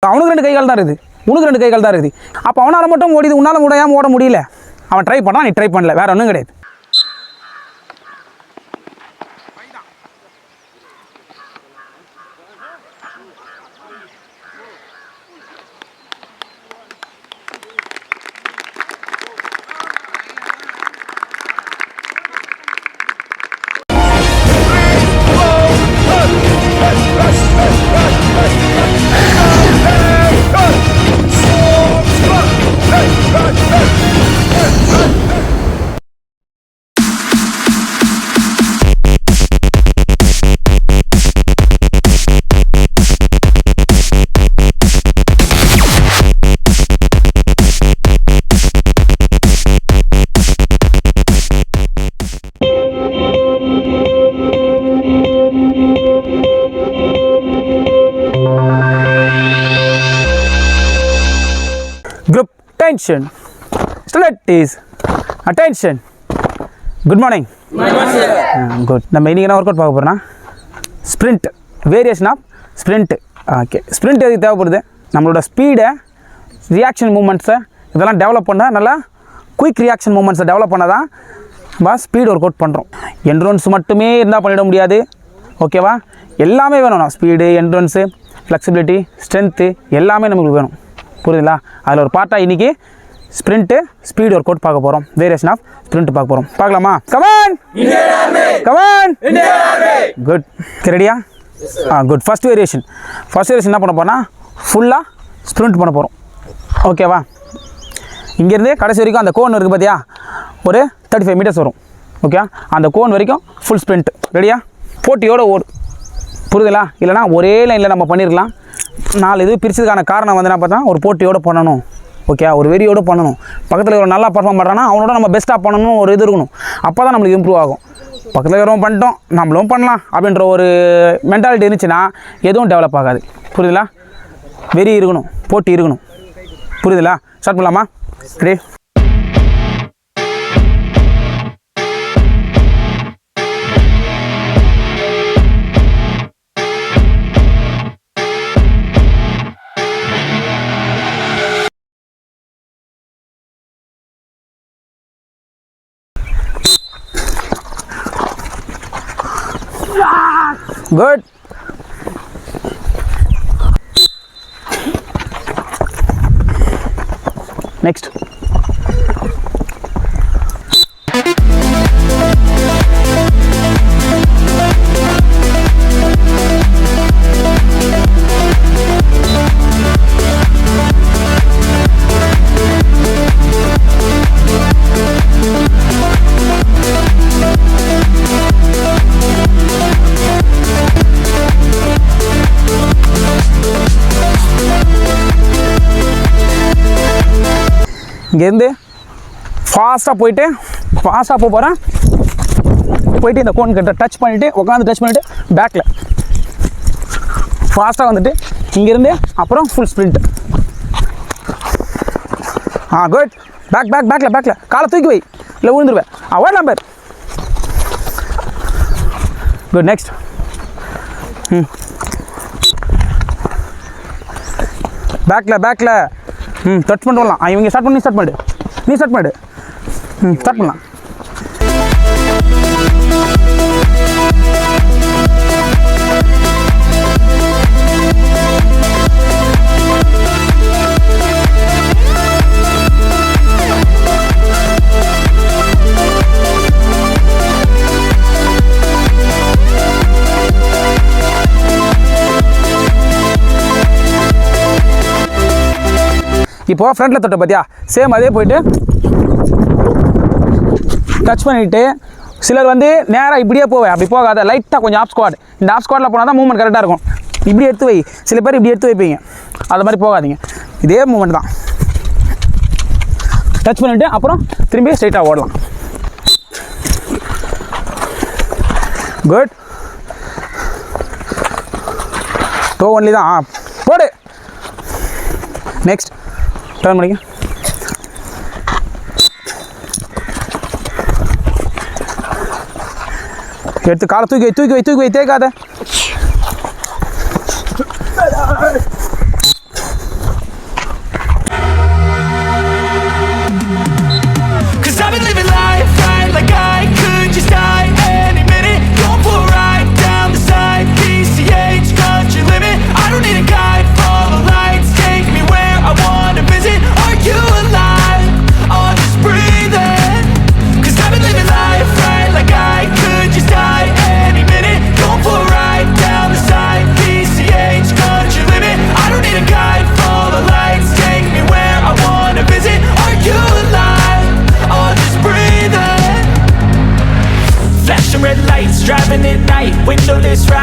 அவனுக்கு 2 கைகள் தான் இருக்குது, உனக்கு 2 கைகள் தான் இருக்குது. அப்போ அவனால் மட்டும் ஓடிது, உன்னால் முடியாமல் ஓட முடியல. அவன் ட்ரை பண்ணான், நீ ட்ரை பண்ணல, வேறு ஒன்றும் கிடையாது. Group attention. Student is attention. Good morning. Good. நம்ம இன்னைக்கு என்ன ஒர்க் அவுட் பார்க்க போறோம்னா sprint, variation of sprint. Okay, sprint எதுக்கு தேவைப்படுது? நம்மளோட ஸ்பீடை, ரியாக்ஷன் மூமெண்ட்ஸை இதெல்லாம் டெவலப் பண்ண, நல்லா குயிக் ரியாக்ஷன் மூமெண்ட்ஸை டெவலப் பண்ண தான் நம்ம ஸ்பீட் ஒர்க் அவுட் பண்ணுறோம். என்ட்ரன்ஸ் மட்டுமே இருந்தால் பண்ணிட முடியாது, ஓகேவா? எல்லாமே வேணும். ஸ்பீடு, என்ட்ரன்ஸு, ஃப்ளெக்சிபிலிட்டி, ஸ்ட்ரென்த்து எல்லாமே நமக்கு வேணும், புரியுதுங்களா? அதில் ஒரு பார்ட்டாக இன்றைக்கி ஸ்ப்ரிண்ட்டு, ஸ்பீட் ஒர்க் அவுட் பார்க்க போகிறோம். வேரியேஷன் ஆஃப் ஸ்ப்ரிண்ட் பார்க்க போகிறோம். பார்க்கலாமா? Come on come on. குட். ரெடியா? குட். ஃபஸ்ட் வேரியேஷன் என்ன பண்ண போகிறோம்னா ஃபுல்லாக ஸ்ப்ரிண்ட் பண்ண போகிறோம், ஓகேவா? இங்கேருந்து கடைசி வரைக்கும் அந்த கோன் இருக்குது பார்த்தியா, ஒரு 35 மீட்டர்ஸ் வரும், ஓகே? அந்த கோன் வரைக்கும் ஃபுல் ஸ்ப்ரிண்ட். ரெடியா? போட்டியோட ஓடு, புரியுதுங்களா? இல்லைனா ஒரே லைனில் நம்ம பண்ணியிருக்கலாம். 4 இது பிரிச்சதுக்கான காரணம் வந்து என்ன பார்த்தா, ஒரு போட்டியோடு பண்ணணும், ஓகே? ஒரு வெறியோடு பண்ணணும். பக்கத்தில் ஒரு நல்லா பர்ஃபார்ம் பண்ணுறான்னா அவனோட நம்ம பெஸ்ட்டாக பண்ணணும், ஒரு இது இருக்கணும். அப்போ தான் நம்மளுக்கு இம்ப்ரூவ் ஆகும். பக்கத்தில் இருக்கிறவங்க பண்ணிட்டோம், நம்மளும் பண்ணலாம் அப்படின்ற ஒரு மென்டாலிட்டி இருந்துச்சுன்னா எதுவும் டெவலப் ஆகாது, புரியுதுங்களா? வெறி இருக்கணும், போட்டி இருக்கணும், புரியுதுங்களா? ஸ்டார்ட் பண்ணலாமா? ரெடி? Good. Next. இங்கேருந்து ஃபாஸ்ட்டாக போக போகிறேன். போயிட்டு இந்த கோன் கிட்ட டச் பண்ணிவிட்டு உட்காந்து டச் பண்ணிவிட்டு பேக்கில் ஃபாஸ்ட்டாக வந்துட்டு இங்கேருந்து அப்புறம் ஃபுல் ஸ்ப்ரிண்ட். குட். பேக்கில் காலை தூக்கி வை, இல்லை விழுந்துருவேன். Ward number. குட். நெக்ஸ்ட். பேக்கில் டச் பண்ணிட்டு வரலாம். இவங்க ஸ்டார்ட் பண்ணி நீ ஸ்டார்ட் பண்ணு. ஸ்டார்ட் பண்ணலாம். இப்போது ஃப்ரண்ட்டில் தொட்ட பார்த்தியா, சேம் அதே போய்ட்டு டச் பண்ணிவிட்டு சிலர் வந்து நேராக இப்படியே போவேன். அப்படி போகாத, லைட்டாக கொஞ்சம் ஆஃப் ஸ்குவாட். இந்த ஆஃப் ஸ்குவாட்டில் போனால் தான் மூவ்மெண்ட் கரெக்டாக இருக்கும். இப்படி எடுத்து வை, சில பேர் இப்படி எடுத்து வைப்பீங்க, அது மாதிரி போகாதீங்க. இதே மூவ்மெண்ட் தான். டச் பண்ணிவிட்டு அப்புறம் திரும்பி ஸ்ட்ரைட்டாக ஓடலாம். குட். டோ ஒன்லி தான். போடு. நெக்ஸ்ட். டர்ன் பண்ணிக்க. எடுத்து காலை தூக்கி வை தேக்காத.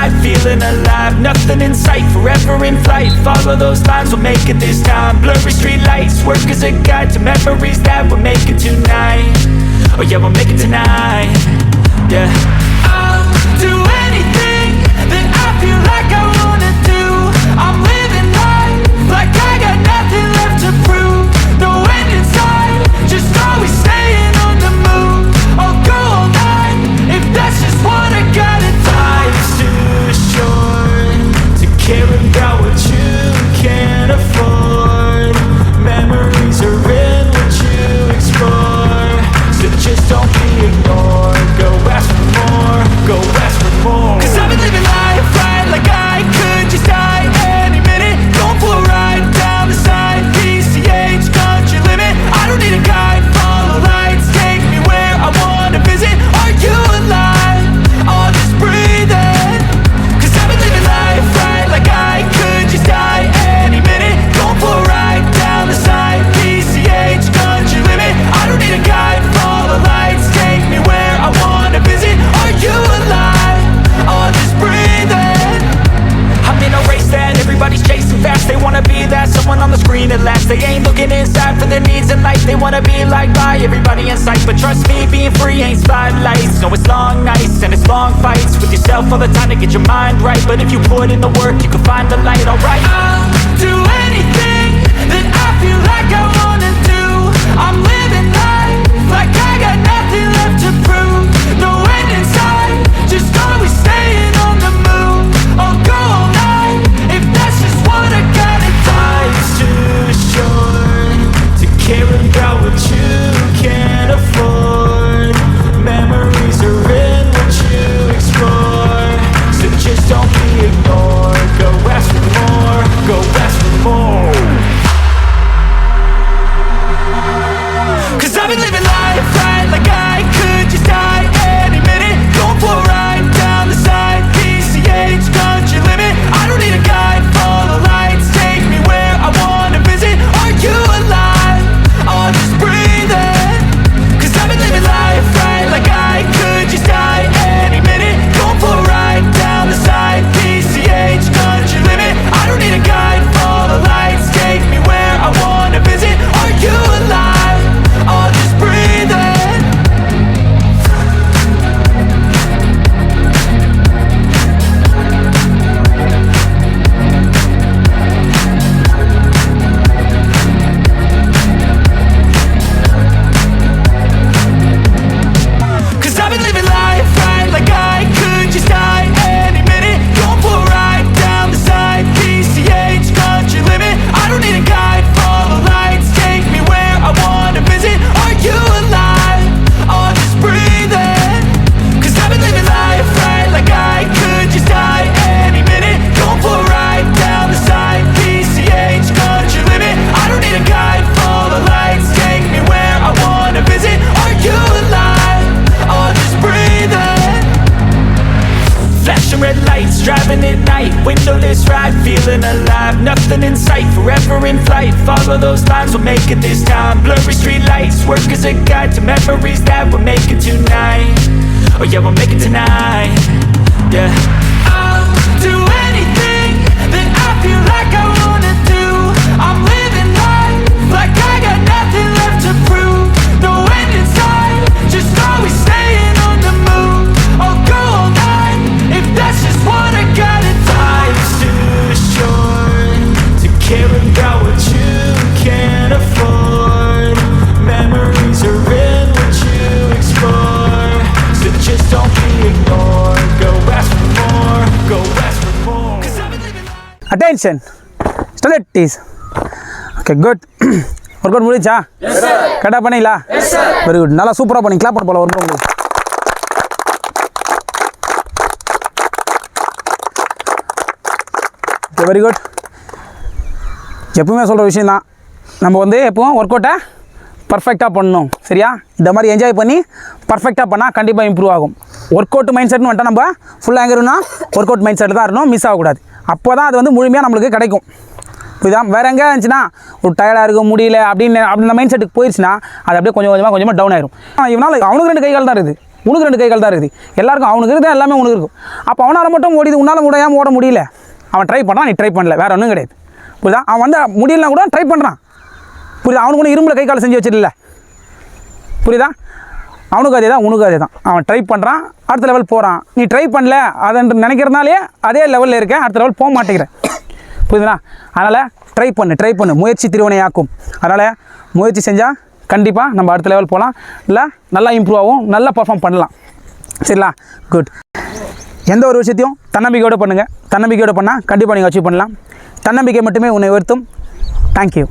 ride, feeling alive. Nothing in sight, forever in flight. Follow those lines, we'll make it this time. Blurry street lights, work as a guide to memories that we're making tonight. Oh yeah, we'll make it tonight. Yeah, I'll do anything that I feel like I wanna do. I'm living life like I got nothing left to prove. No end in sight, just always staying on the move. I'll go all night if that's just what I gotta do. Life's too short to care about what you can't afford. Memories are in what you explore, so just don't be ignored. Go ask for more, go ask for more. 'Cause I've been living life right like I could just die any minute. Going for a ride down the side, PCH country limit. I don't need a guide, follow lights, take me where I wanna visit. Are you alive? I'll just breathe in. 'Cause I've been living life right like I could just die any minute. Going for a ride down the side, PCH country limit. I don't need a guide, follow lights, take me where I wanna visit. Are you alive? I'll just breathe in. I'm in a race that everybody's chasing fast. They wanna be that someone on the screen at last. They ain't looking inside for their needs in life. They wanna be liked by everybody in sight. But trust me, being free ain't spotlights. No, it's long nights and it's long fights with yourself all the time to get your mind right. But if you put in the work, you can find the light, alright. I'll do anything that I feel like I wanna do. I'm living life like I got nothing left to prove. No end in sight, just always staying on the move. I'll go all night if that's just what I gotta do. Life's too short to care about what you can't afford. Memories are in what you explore, so just don't be ignored. Go ask for more, go ask for more. 'Cause I've been living life right like I could just die any minute. Going for a ride down the side, PCH country limit. I don't need a guide, follow lights, take me where I wanna visit. Are you alive? I'll just breathe in. 'Cause I've been living life right like I could just die any minute. Going for a ride down the side, PCH country limit. I don't need a guide, follow lights, take me where I wanna visit. Are you alive? I'll just breathe in. Cause I've been living life right like I could just die any minute. Going for a ride down the side, PCH country limit. I don't need a guide, follow lights, take me where I wanna visit. Are you alive? I'll just breathe in. 'Cause I've been living life right like I could just die any minute. Going for a ride down the side, PCH country limit. I don't need a guide, follow lights, take me where I wanna visit. Are you alive? I'll just breathe in. Flashing red lights, driving at night. Windowless ride, feeling alive. Nothing in sight, forever in flight. Follow those lines, we'll make it this time. Blurry street lights, work as a guide to memories that we're making tonight. Oh yeah, we'll make it tonight. Yeah, I'll do anything that I feel like I wanna do. I'm living life like I got nothing left to prove. No end in sight, just always staying on the move. I'll go all night if that's just what I gotta do. Life's too short to care about what you can't afford. Memories are in what you explore, so just don't be ignored. Go ask for more, go ask for more. 'Cause I've been living life. Attention, Stellities. Okay, good. Work out முடிச்சா? Yes sir. கரெக்டாக பண்ணீங்களா? Yes sir. Very good, நல்லா சூப்பராக பண்ணி clap பண்ண போல work உங்களுக்கு. Okay, very good. எப்பவுமே சொல்கிற விஷயம் தான், நம்ம வந்து எப்பவும் ஒர்க் அவுட்டை பர்ஃபெக்டாக பண்ணணும், சரியா? இந்த மாதிரி என்ஜாய் பண்ணி பர்ஃபெக்டாக பண்ணால் கண்டிப்பாக இம்ப்ரூவ் ஆகும். ஒர்க் அவுட் மைண்ட் செட்னு வந்துட்டால் நம்ம ஃபுல்லாக எங்கே இருக்கணும், ஒர்க் அவுட் மைண்ட் செட் தான் இருக்கணும், மிஸ் ஆகக்கூடாது. அப்போ தான் அது வந்து முழுமையாக நம்மளுக்கு கிடைக்கும். இதுதான் வேறு எங்கே இருந்துச்சுன்னா ஒரு டயர்டாக இருக்கும், முடியல அப்படின்னு அந்த மைண்ட் செட்டுக்கு போயிடுச்சுன்னா அது அப்படியே கொஞ்சம் கொஞ்சமாக டவுன் ஆயிரும். இவனால் அவனுக்கு 2 கைகால் தான் இருக்குது, உனக்கு 2 கை கால் தான் இருக்குது. எல்லாருக்கும் அவனுக்கு இருக்குது, எல்லாமே உனக்கு இருக்கும். அப்போ அவனால் மட்டும் ஓடிது, உன்னால் முடியாமல் ஓட முடியல. அவன் ட்ரை பண்ணுறான், நீ ட்ரை பண்ணல, வேறு ஒன்றும் கிடையாது. புரியுதா? அவன் வந்து முடியலனா கூட ட்ரை பண்ணுறான். புரியுதா? அவனுக்கு ஒன்றும் இரும்பில் கை கால் செஞ்சு வச்சிடல. புரியுதா? அவனுக்கு அதே தான், உனக்கு அதே தான். அவன் ட்ரை பண்ணுறான், அடுத்த லெவல் போகிறான். நீ ட்ரை பண்ணல அதை நினைக்கிறதுனாலே அதே லெவலில் இருக்க, அடுத்த லெவல் போக மாட்டேங்கிற. புரியுதுங்களா? அதனால் ட்ரை பண்ணு, முயற்சி திருவினையாக்கும். அதனால் முயற்சி செஞ்சால் கண்டிப்பாக நம்ம அடுத்த லெவல் போகலாம், இல்லை நல்லா இம்ப்ரூவ் ஆகும், நல்லா பர்ஃபார்ம் பண்ணலாம். சரிங்களா? குட். எந்த ஒரு விஷயத்தையும் தன்னம்பிக்கையோடு பண்ணுங்கள். தன்னம்பிக்கையோடு பண்ணால் கண்டிப்பாக நீங்கள் அச்சீவ் பண்ணலாம். தன்னம்பிக்கை மட்டுமே உன்னை உயர்த்தும். தேங்க்யூ.